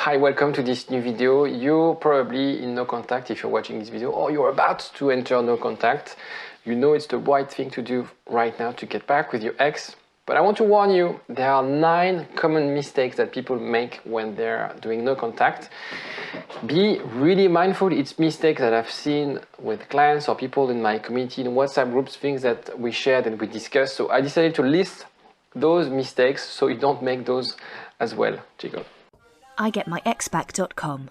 Hi, welcome to this new video. You're probably in no contact if you're watching this video, or you're about to enter no contact. You know it's the right thing to do right now to get back with your ex. But I want to warn you, there are 9 common mistakes that people make when they're doing no contact. Be really mindful. It's mistakes that I've seen with clients or people in my community, in WhatsApp groups, things that we shared and we discussed. So I decided to list those mistakes so you don't make those as well. Chico. IGetMyExBack.com.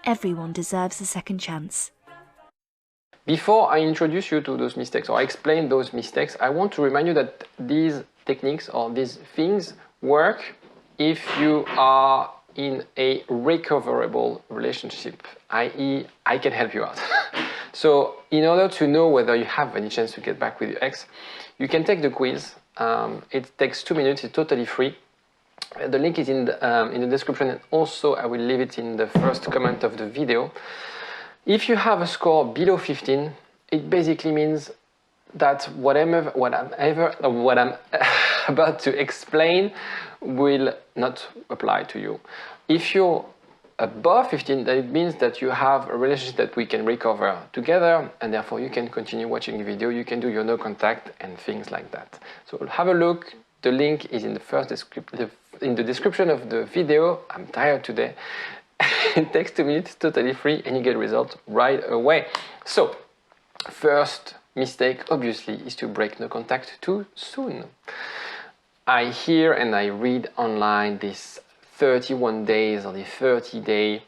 Everyone deserves a second chance. Before I introduce you to those mistakes or explain those mistakes, I want to remind you that these techniques or these things work if you are in a recoverable relationship, i.e. I can help you out. So in order to know whether you have any chance to get back with your ex, you can take the quiz. It takes 2 minutes, it's totally free. The link is in the description, and also I will leave it in the first comment of the video. If you have a score below 15, it basically means that what I'm about to explain will not apply to you. If you're above 15, then it means that you have a relationship that we can recover together, and therefore you can continue watching the video, you can do your no contact and things like that. So have a look. The link is in the description of the video. I'm tired today. It takes 2 minutes, totally free, and you get results right away. So, first mistake, obviously, is to break no contact too soon. I hear and I read online this 31 days or the 30-day,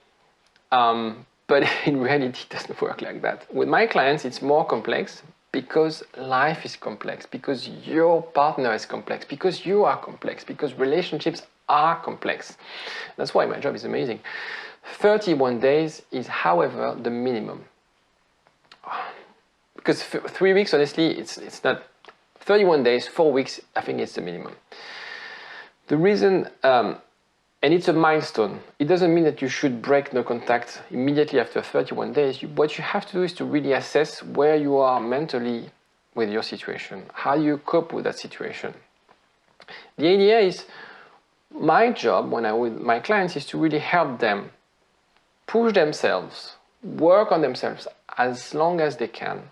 but in reality, it doesn't work like that. With my clients, it's more complex because life is complex, because your partner is complex, because you are complex, because relationships are complex. That's why my job is amazing. 31 days is, however, the minimum. Because 3 weeks, honestly, it's not. 31 days, 4 weeks, I think it's the minimum. The reason, and it's a milestone. It doesn't mean that you should break no contact immediately after 31 days. What you have to do is to really assess where you are mentally with your situation. How you cope with that situation. The idea is, my job when I'm with my clients is to really help them push themselves, work on themselves as long as they can,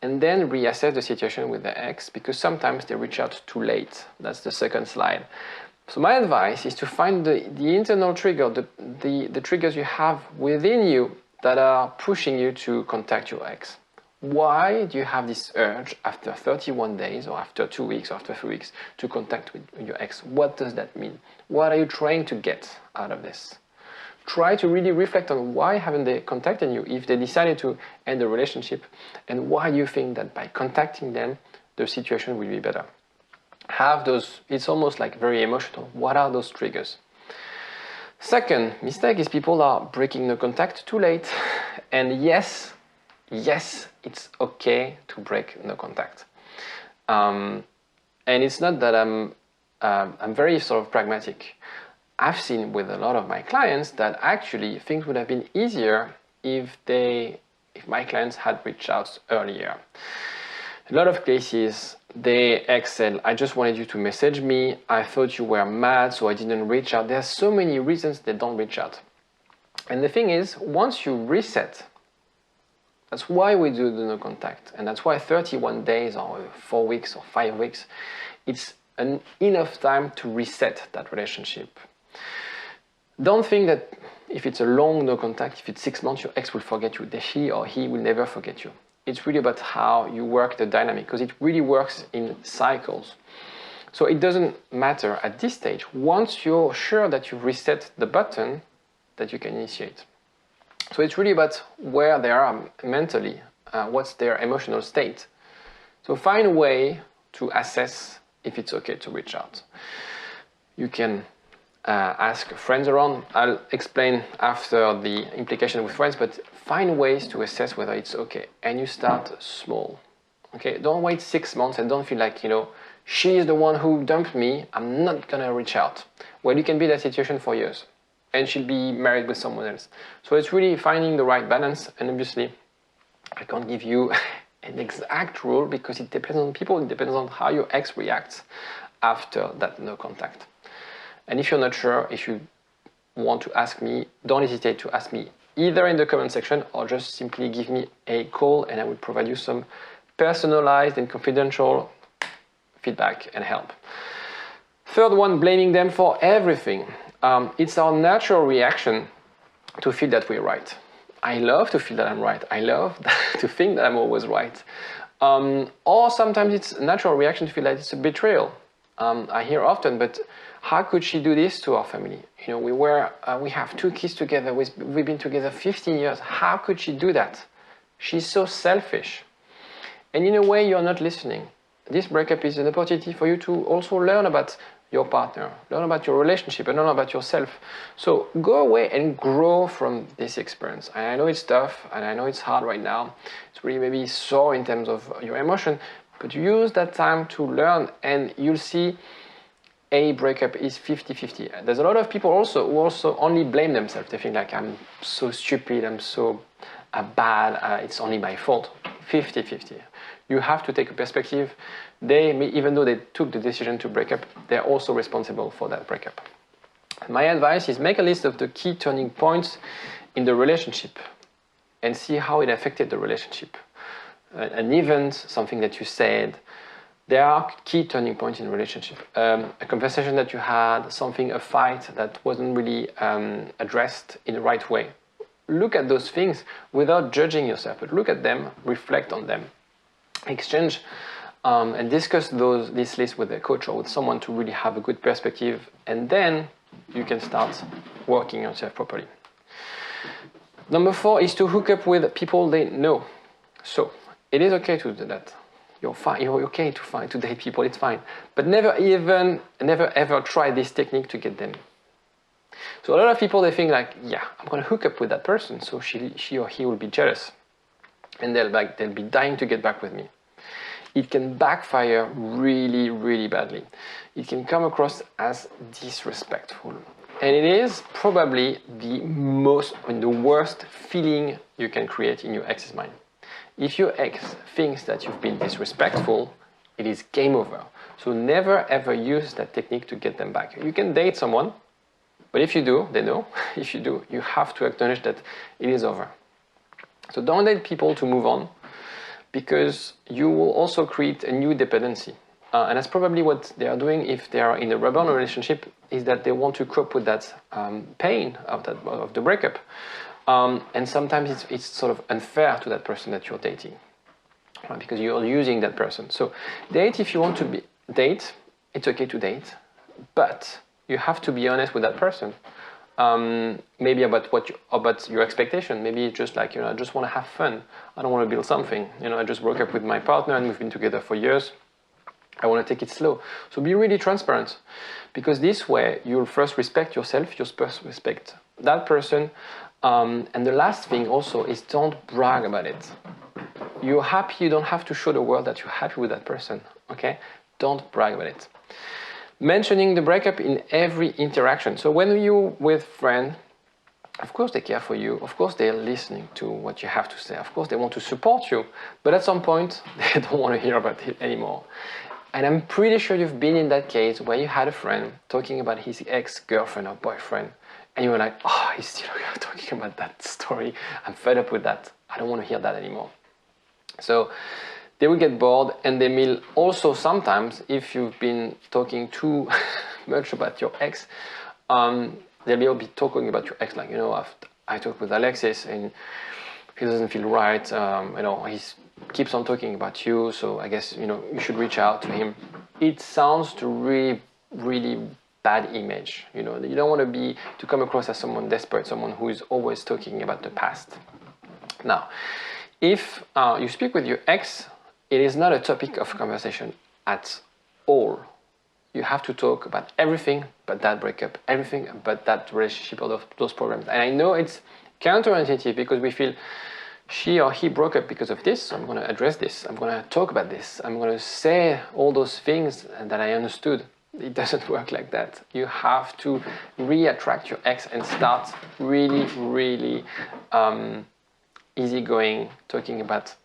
and then reassess the situation with their ex, because sometimes they reach out too late. That's the second slide. So my advice is to find the internal trigger, the triggers you have within you that are pushing you to contact your ex. Why do you have this urge after 31 days or after 2 weeks or after 3 weeks to contact with your ex? What does that mean? What are you trying to get out of this? Try to really reflect on why haven't they contacted you if they decided to end the relationship, and why do you think that by contacting them, the situation will be better. Have those, it's almost like very emotional. What are those triggers? Second mistake is people are breaking no contact too late. And yes, it's okay to break no contact. And it's not that I'm very sort of pragmatic. I've seen with a lot of my clients that actually things would have been easier if my clients had reached out earlier. A lot of cases, they excel. I just wanted you to message me. I thought you were mad, so I didn't reach out. There are so many reasons they don't reach out. And the thing is, once you reset, that's why we do the no contact. And that's why 31 days or 4 weeks or 5 weeks, it's enough time to reset that relationship. Don't think that if it's a long no contact, if it's 6 months, your ex will forget you. She or he will never forget you. It's really about how you work the dynamic, because it really works in cycles. So it doesn't matter at this stage. Once you're sure that you've reset the button, that you can initiate. So it's really about where they are mentally, what's their emotional state. So find a way to assess if it's okay to reach out. You can ask friends around. I'll explain after the implication with friends, but find ways to assess whether it's okay. And you start small. Okay, don't wait 6 months and don't feel like, she is the one who dumped me, I'm not gonna reach out. Well, you can be in that situation for years and she'll be married with someone else. So it's really finding the right balance, and obviously I can't give you an exact rule because it depends on people, it depends on how your ex reacts after that no contact. And if you're not sure, if you want to ask me, don't hesitate to ask me either in the comment section or just simply give me a call and I will provide you some personalized and confidential feedback and help. Third one, blaming them for everything. It's our natural reaction to feel that we're right. I love to feel that I'm right. I love to think that I'm always right. Or sometimes it's a natural reaction to feel like it's a betrayal. I hear often, but how could she do this to our family? You know, we have 2 kids together. We've been together 15 years. How could she do that? She's so selfish. And in a way, you're not listening. This breakup is an opportunity for you to also learn about your partner, learn about your relationship, and learn about yourself. So go away and grow from this experience. And I know it's tough, and I know it's hard right now. It's really maybe sore in terms of your emotion, but use that time to learn, and you'll see a breakup is 50-50. There's a lot of people also who also only blame themselves. They think like, I'm so stupid, I'm so bad, it's only my fault. 50-50. You have to take a perspective. Even though they took the decision to break up, they're also responsible for that breakup. My advice is make a list of the key turning points in the relationship and see how it affected the relationship. An event, something that you said. There are key turning points in a relationship. A conversation that you had, a fight that wasn't really addressed in the right way. Look at those things without judging yourself, but look at them, reflect on them. Exchange and discuss this list with a coach or with someone to really have a good perspective, and then you can start working on yourself properly. Number 4 is to hook up with people they know. So it is okay to do that. You're fine. You're okay to date people. It's fine, but never ever try this technique to get them. So a lot of people, they think like, yeah, I'm gonna hook up with that person, so she or he will be jealous, and they'll be dying to get back with me. It can backfire really, really badly. It can come across as disrespectful. And it is probably the worst feeling you can create in your ex's mind. If your ex thinks that you've been disrespectful, it is game over. So never ever use that technique to get them back. You can date someone, but if you do, they know. If you do, you have to acknowledge that it is over. So don't date people to move on, because you will also create a new dependency. And that's probably what they are doing if they are in a rebound relationship, is that they want to cope with that pain of the breakup. And sometimes it's sort of unfair to that person that you're dating, because you're using that person. So date if you want to date. It's okay to date, but you have to be honest with that person. Maybe about your expectation. Maybe it's just like, I just want to have fun. I don't want to build something. I just broke up with my partner and we've been together for years. I want to take it slow. So be really transparent, because this way you'll first respect yourself, you'll first respect that person. And the last thing also is, don't brag about it. You're happy, you don't have to show the world that you're happy with that person, okay? Don't brag about it. Mentioning the breakup in every interaction. So when you're with friends, of course they care for you. Of course they're listening to what you have to say. Of course they want to support you. But at some point, they don't want to hear about it anymore. And I'm pretty sure you've been in that case where you had a friend talking about his ex-girlfriend or boyfriend, and you were like, oh, he's still talking about that story. I'm fed up with that. I don't want to hear that anymore. So they will get bored, and they will also sometimes, if you've been talking too much about your ex, they will be talking about your ex, like, I talked with Alexis and he doesn't feel right, he keeps on talking about you, so I guess, you should reach out to him. It sounds to really, really bad image. You don't want to come across as someone desperate, someone who is always talking about the past. Now, if you speak with your ex, it is not a topic of conversation at all. You have to talk about everything but that breakup, everything but that relationship or those problems. And I know it's counterintuitive, because we feel she or he broke up because of this, so I'm going to address this, I'm going to talk about this, I'm going to say all those things that I understood. It doesn't work like that. You have to re-attract your ex and start really, really easygoing, talking about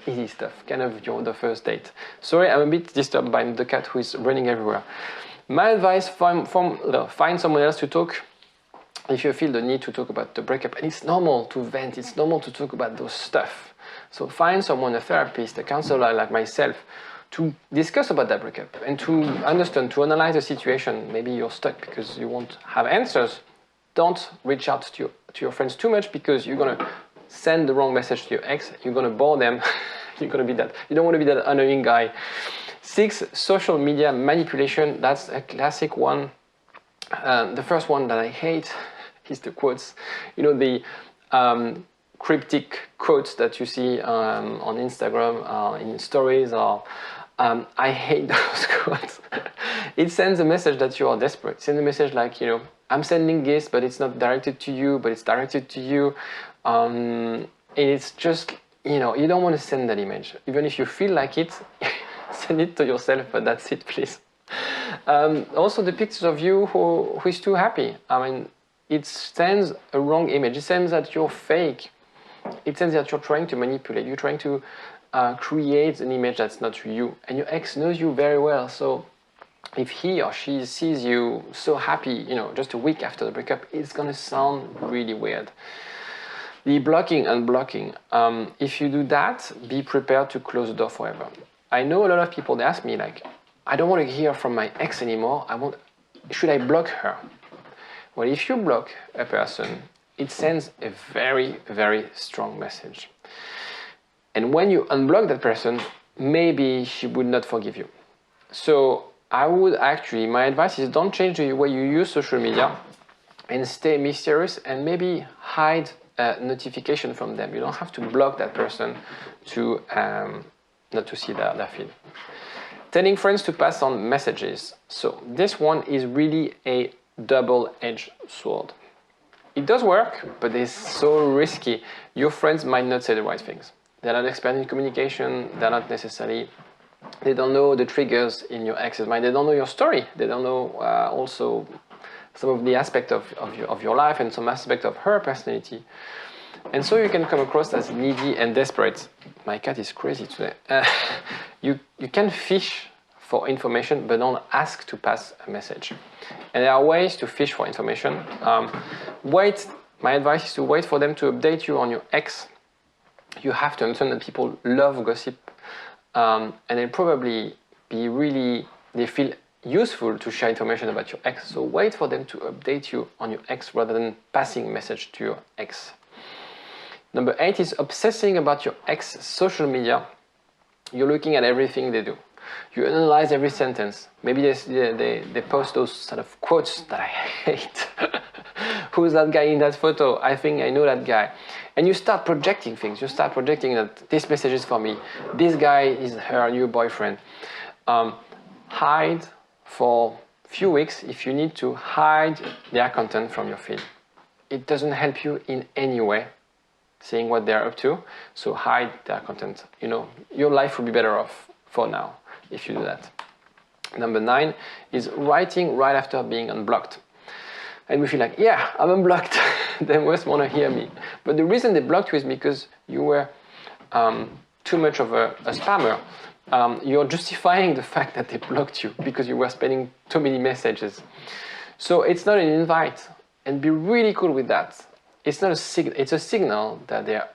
easy stuff, kind of the first date. Sorry, I'm a bit disturbed by the cat who is running everywhere. My advice, find someone else to talk if you feel the need to talk about the breakup, and it's normal to vent, it's normal to talk about those stuff. So find someone, a therapist, a counselor like myself, to discuss about that breakup and to understand, to analyze the situation. Maybe you're stuck because you won't have answers. Don't reach out to your friends too much, because you're gonna send the wrong message to your ex. You're gonna bore them. You're gonna be that. You don't want to be that annoying guy. 6, social media manipulation. That's a classic one. The first one that I hate is the quotes. You know, the cryptic quotes that you see on Instagram, in stories, or I hate those quotes. It sends a message that you are desperate. It sends a message like, you know, I'm sending this, but it's not directed to you, but it's directed to you. And it's just, you know, you don't want to send that image. Even if you feel like it, send it to yourself, but that's it, please. Also, the pictures of you who is too happy. I mean, it sends a wrong image. It sends that you're fake. It sends that you're trying to manipulate. You're trying to create an image that's not you. And your ex knows you very well. So if he or she sees you so happy, you know, just a week after the breakup, it's going to sound really weird. The blocking, unblocking. If you do that, be prepared to close the door forever. I know a lot of people, they ask me like, I don't want to hear from my ex anymore. Should I block her? Well, if you block a person, it sends a very, very strong message. And when you unblock that person, maybe she would not forgive you. So I would actually, my advice is don't change the way you use social media, and stay mysterious, and maybe hide a notification from them. You don't have to block that person to not to see their feed. Telling friends to pass on messages. So this one is really a double-edged sword. It does work, but it's so risky. Your friends might not say the right things. They're not expert in communication. They're not necessarily, they don't know the triggers in your ex's mind. They don't know your story. They don't know also some of the aspect of your life and some aspect of her personality. And so you can come across as needy and desperate. My cat is crazy today. You can fish for information, but don't ask to pass a message. And there are ways to fish for information. Wait. My advice is to wait for them to update you on your ex. You have to understand that people love gossip, and they probably they feel useful to share information about your ex. So wait for them to update you on your ex rather than passing a message to your ex. Number 8 is obsessing about your ex's social media. You're looking at everything they do. You analyze every sentence. Maybe they post those sort of quotes that I hate. Who's that guy in that photo? I think I know that guy. And you start projecting things. You start projecting that this message is for me. This guy is her new boyfriend. Hide for a few weeks if you need to. Hide their content from your feed. It doesn't help you in any way, seeing what they're up to. So hide their content. You know, your life will be better off for now if you do that. Number 9 is writing right after being unblocked. And we feel like, yeah, I'm unblocked. They must want to hear me. But the reason they blocked you is because you were too much of a spammer. You're justifying the fact that they blocked you because you were spending too many messages. So it's not an invite. And be really cool with that. It's not it's a signal that they're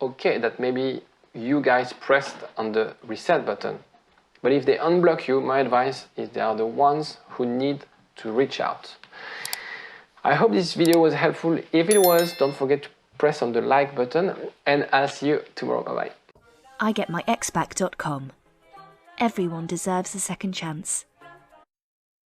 okay, that maybe you guys pressed on the reset button. But if they unblock you, my advice is they are the ones who need to reach out. I hope this video was helpful. If it was, don't forget to press on the like button, and I'll see you tomorrow. Bye-bye. IGetMyExBack.com. Everyone deserves a second chance.